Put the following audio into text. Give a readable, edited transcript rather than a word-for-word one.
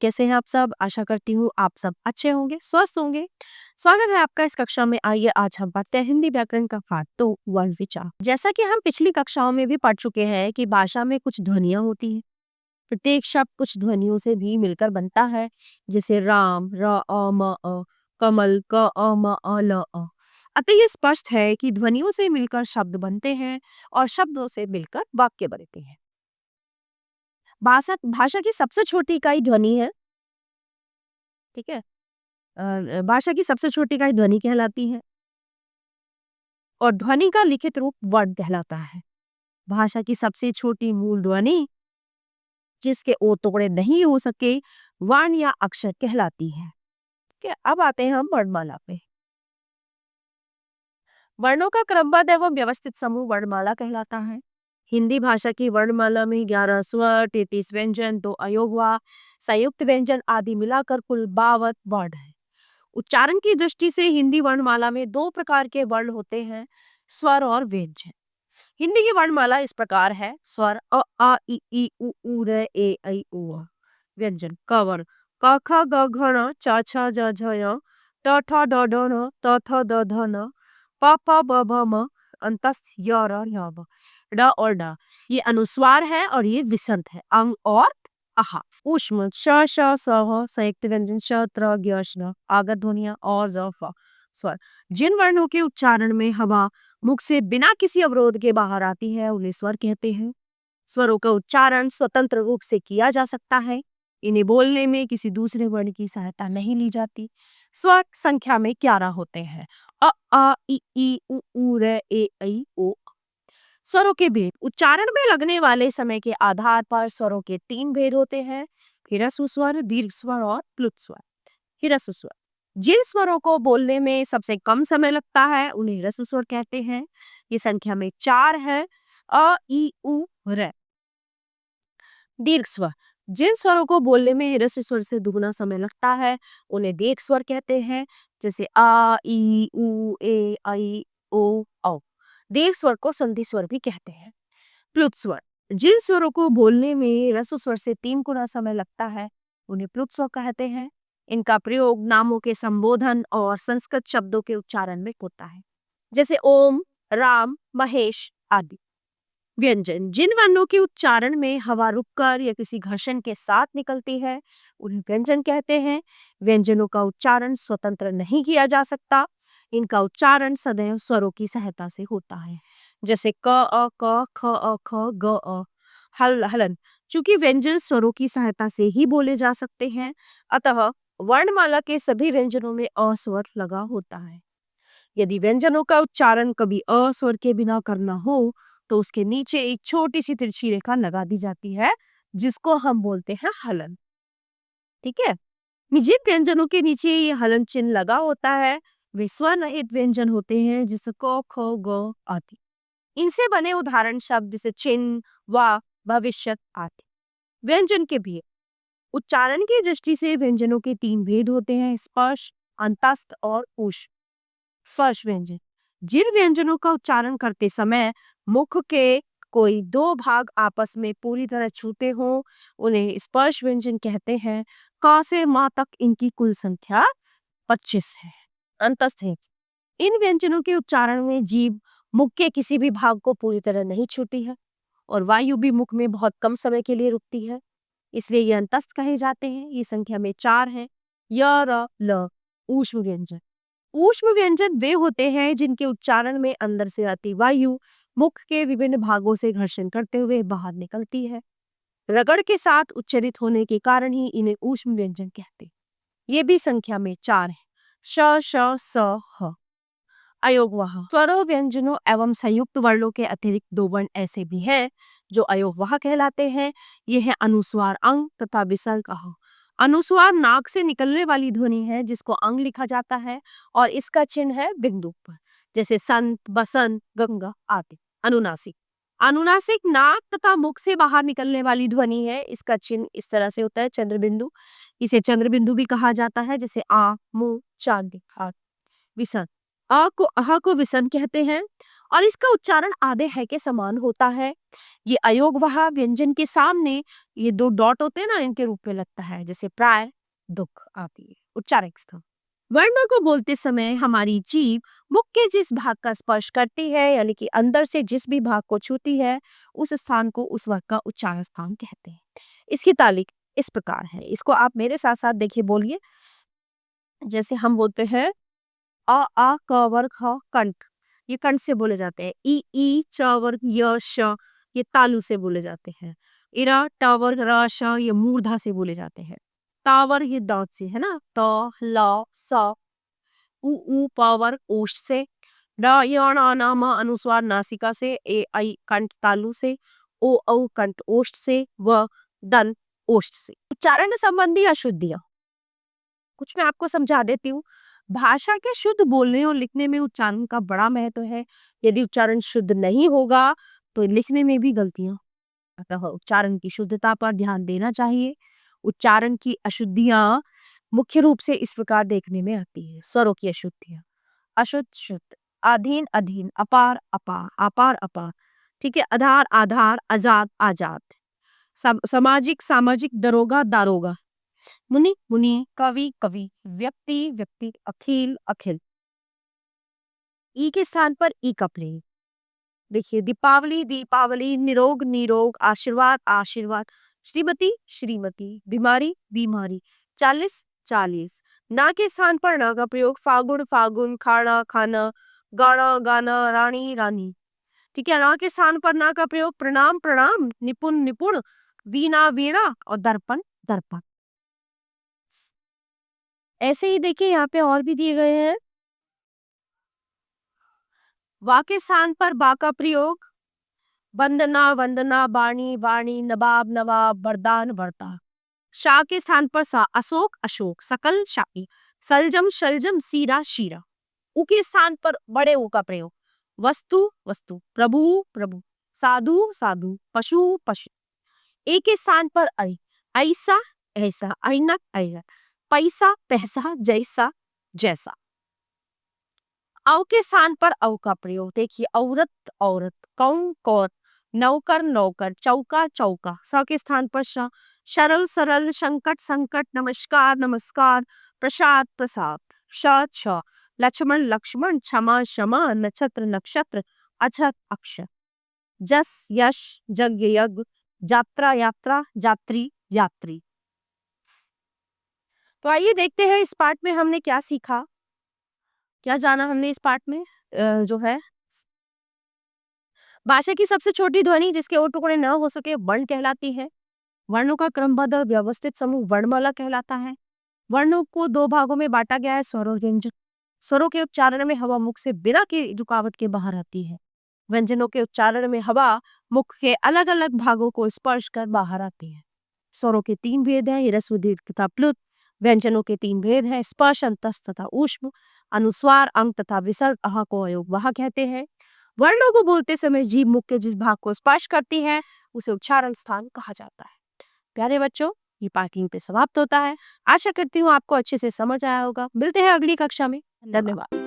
कैसे हैं आप सब? आशा करती हूँ आप सब अच्छे होंगे, स्वस्थ होंगे। स्वागत है आपका इस कक्षा में। आइए आज हम पढ़ते हैं हिंदी व्याकरण का पाठ 2 वर्ण विचार। जैसा कि हम पिछली कक्षाओं में भी पढ़ चुके हैं कि भाषा में कुछ ध्वनियां होती हैं। प्रत्येक शब्द कुछ ध्वनियों से भी मिलकर बनता है, जैसे राम र अ म अ, कमल क अ म अ ल अ। अतः ये स्पष्ट है कि ध्वनियों से मिलकर शब्द बनते हैं और शब्दों से मिलकर वाक्य बनते हैं। भाषा भाषा की सबसे छोटी इकाई ध्वनि है। ठीक है। भाषा की सबसे छोटी इकाई ध्वनि कहलाती है और ध्वनि का लिखित रूप वर्ण कहलाता है। भाषा की सबसे छोटी मूल ध्वनि जिसके ओ टुकड़े नहीं हो सके वर्ण या अक्षर कहलाती है। ठीक है, अब आते हैं हम वर्णमाला पे। वर्णों का क्रमबद्ध एवं व्यवस्थित समूह वर्णमाला कहलाता है। हिंदी भाषा की वर्णमाला में 11 स्वर, 33 व्यंजन, 2 अयोगवा, संयुक्त व्यंजन आदि मिलाकर कुल 52 वर्ण है। उच्चारण की दृष्टि से हिंदी वर्णमाला में दो प्रकार के वर्ण होते हैं, स्वर और व्यंजन। हिंदी की वर्णमाला इस प्रकार है: स्वर अ आ इ ई उ ऊ रे ए ऐ ओ अ। व्यंजन कवर क ख ग घ ङ च छ ज झ य ट ठ ड ढ ण त थ द ध न प फ ब भ म अंतस्थ य र य व ड और ड। ये अनुस्वार है और ये विसंत है, अंग और आहा। ऊष्म श श स ह, संयुक्त व्यंजन श त्र ज्ञ श्न, आगत ध्वनियां और ज फ। स्वर जिन वर्णों के उच्चारण में हवा मुख से बिना किसी अवरोध के बाहर आती है उन्हें स्वर कहते हैं। स्वरों का उच्चारण स्वतंत्र रूप से किया जा सकता है। इन्हें बोलने में किसी दूसरे वर्ण की सहायता नहीं ली जाती। स्वर संख्या में 11 होते हैं: अ आ इ ई उ ऊ रे ए ऐ ओ। स्वरों के भेद उच्चारण में लगने वाले समय के आधार पर स्वरों के 3 भेद होते हैं: ह्रस्व स्वर, दीर्घ स्वर और प्लुत स्वर। ह्रस्व स्वर जिन स्वरों को बोलने में सबसे कम समय लगता है उन्हें ह्रस्व स्वर कहते हैं। ये संख्या में 4 है: अ ई उ रे। दीर्घ स्वर जिन स्वरों को बोलने में ह्रस्व स्वर से दुगुना समय लगता है उन्हें दीर्घ स्वर कहते हैं, जैसे आ ई उ ए ऐ ओ औ। दीर्घ स्वर को संधि स्वर भी कहते हैं। प्लुत स्वर जिन स्वरों को बोलने में ह्रस्व स्वर से 3 गुना समय लगता है उन्हें प्लुत स्वर कहते हैं। इनका प्रयोग नामों के संबोधन और संस्कृत शब्दों के उच्चारण में होता है, जैसे ओम, राम, महेश आदि। व्यंजन जिन वर्णों के उच्चारण में हवा रुककर या किसी घर्षण के साथ निकलती है उन्हें व्यंजन कहते हैं। व्यंजनों का उच्चारण स्वतंत्र नहीं किया जा सकता। इनका उच्चारण सदैव स्वरों की सहायता से होता है, जैसे क अ क, ख अ ख, ग अ हल हलन। चूंकि व्यंजन स्वरों की सहायता से ही बोले जा सकते हैं, अतः वर्णमाला के सभी व्यंजनों में अ स्वर लगा होता है। यदि व्यंजनों का उच्चारण कभी अ स्वर के बिना करना हो तो उसके नीचे एक छोटी सी तिरछी रेखा लगा दी जाती है, जिसको हम बोलते हैं हलन। ठीक है। जिन व्यंजनों के नीचे ये हलन चिन्ह लगा होता है वे स्वर रहित व्यंजन होते हैं, जैसे क ख ग आदि। इनसे बने उदाहरण शब्द जैसे चिन्ह, व, भविष्यत आदि। व्यंजन के भेद उच्चारण की दृष्टि से व्यंजनों के 3 भेद होते हैं: स्पर्श, अंतस्थ और ऊष्म। स्पर्श व्यंजन जिन व्यंजनों का उच्चारण करते समय मुख के कोई 2 भाग आपस में पूरी तरह छूते हों उन्हें स्पर्श व्यंजन कहते हैं। क से म तक इनकी कुल संख्या 25 है। अंतस्थ है इन व्यंजनों के उच्चारण में जीभ मुख के किसी भी भाग को पूरी तरह नहीं छूती है और वायु भी मुख में बहुत कम समय के लिए रुकती है, इसलिए ये अंतस्थ कहे जाते हैं। ये संख्या में 4 हैं: य र ल। ऊष्म व्यंजन ऊष्म व्यंजन वे होते हैं जिनके उच्चारण में अंदर से आती वायु मुख के विभिन्न भागों से घर्षण करते हुए बाहर निकलती है। रगड़ के साथ उच्चरित होने के कारण ही इन्हें ऊष्म व्यंजन कहते हैं। ये भी संख्या में 4 है: श श स ह। अयोगवाह स्वरों, व्यंजनों एवं संयुक्त वर्णों के अतिरिक्त 2 वर्ण ऐसे भी हैं जो अयोगवाह कहलाते हैं। ये है अनुस्वार अंग तथा विसर्ग अह। अनुस्वार नाक से निकलने वाली ध्वनि है जिसको अंग लिखा जाता है और इसका चिन्ह है बिंदु पर, जैसे संत, बसंत, गंगा आदि। अनुनासिक अनुनासिक नाक तथा मुख से बाहर निकलने वाली ध्वनि है। इसका चिन्ह इस तरह से होता है चंद्रबिंदु। इसे चंद्रबिंदु भी कहा जाता है, जैसे आ, मुंह, चांदी आदि। विसर्ग अ को अह को विसर्ग कहते हैं और इसका उच्चारण आधे है के समान होता है। ये अयोगवाह व्यंजन के सामने ये 2 डॉट होते हैं ना, इनके रूप में लगता है, जैसे प्राय, दुख आदि है। उच्चारक स्थल। वर्णों को बोलते समय हमारी जीभ मुख के जिस भाग का स्पर्श करती है, यानी कि अंदर से जिस भी भाग को छूती है, उस स्थान को उस वर्ग का उच्चारण स्थान कहते हैं। इसकी तालिक इस प्रकार है, इसको आप मेरे साथ साथ देखिए, बोलिए। जैसे हम बोलते हैं अ आ क वर्ग ह कंठ, ये कंठ से बोले जाते हैं। ई च वर्ग य श, ये तालु से बोले जाते हैं। इरा ट वर्ग र श, ये मूर्धा से बोले जाते हैं। ता वर्ग ये दांत से है ना, त ल स। उ प वर्ग ओष्ठ से। ड य ण न म अनुस्वार नासिका से। ए ऐ कंठ तालु से। ओ औ कंठ ओष्ठ से। व दंत ओष्ठ से। उच्चारण संबंधी अशुद्धियां कुछ मैं आपको समझा देती हूँ। भाषा के शुद्ध बोलने और लिखने में उच्चारण का बड़ा महत्व है। यदि उच्चारण शुद्ध नहीं होगा तो लिखने में भी गलतियां, अतः उच्चारण की शुद्धता पर ध्यान देना चाहिए। उच्चारण की अशुद्धियां मुख्य रूप से इस प्रकार देखने में आती है। स्वरों की अशुद्धियां, अशुद्ध शुद्ध, अधीन अधीन, अपार अपार, अपार अपार, ठीक है, आधार आधार, आजाद आजाद, सामाजिक सामाजिक, दरोगा दारोगा, मुनि मुनि, कवि कवि, व्यक्ति व्यक्ति, अखिल अखिल। ई के स्थान पर ई का प्रयोग देखिए, दीपावली दीपावली, निरोग निरोग, आशीर्वाद आशीर्वाद, श्रीमती श्रीमती, बीमारी बीमारी, 40 40। ना के स्थान पर न का प्रयोग, फागुन फागुन, खाना खाना, गाना गाना, रानी रानी, ठीक है। ना के स्थान पर ना का प्रयोग, प्रणाम प्रणाम, निपुण निपुण, वीणा वीणा और दर्पण दर्पण। ऐसे ही देखिए, यहाँ पे और भी दिए गए हैं। वा के स्थान पर बा का प्रयोग, वंदना वंदना, बाणी वाणी, नवाब नवाब, वरदान वरदान। शा के स्थान पर सा, अशोक अशोक, सकल शाही, सलजम शलजम, सीरा शीरा। उ के स्थान पर बड़े ऊ का प्रयोग, वस्तु वस्तु, प्रभु प्रभु, साधु साधु, पशु पशु। ए के स्थान पर ऐ, ऐसा ऐसा, ऐनक ऐनक, पैसा पैसा, जैसा जैसा। औ के स्थान पर औ का प्रयोग देखिए, औरत औरत, कौन कौन, नौकर नौकर, चौका चौका। स के स्थान पर श, सरल सरल, संकट संकट, नमस्कार नमस्कार, प्रसाद प्रसाद। श छ, लक्ष्मण लक्ष्मण, क्षमा क्षमा, नक्षत्र नक्षत्र, अक्षर अक्षर। जस यश, यज्ञ यज्ञ, यात्रा यात्रा, यात्री यात्री। तो आइए देखते हैं इस पाठ में हमने क्या सीखा, क्या जाना हमने इस पाठ में। जो है, भाषा की सबसे छोटी ध्वनि जिसके और टुकड़े न हो सके वर्ण कहलाती है। वर्णों का क्रमबद्ध और व्यवस्थित समूह वर्णमाला कहलाता है। वर्णों को 2 भागों में बांटा गया है, स्वर और व्यंजन। स्वरों के उच्चारण में हवा मुख से बिना की रुकावट के बाहर आती है। व्यंजनों के उच्चारण में हवा मुख के अलग अलग भागों को स्पर्श कर बाहर आती है। स्वरों के 3 भेद हैं, ह्रस्व दीर्घ तथा प्लुत। व्यंजनों के 3 भेद हैं, स्पर्श अंतस तथा ऊष्म। अनुस्वार अंग तथा विसर्ग अहा को अयोग वहा कहते हैं। वर्णों को बोलते समय जीभ मुख के जिस भाग को स्पर्श करती है उसे उच्चारण स्थान कहा जाता है। प्यारे बच्चों, ये पार्किंग पे समाप्त होता है। आशा करती हूँ आपको अच्छे से समझ आया होगा। मिलते हैं अगली कक्षा में। धन्यवाद।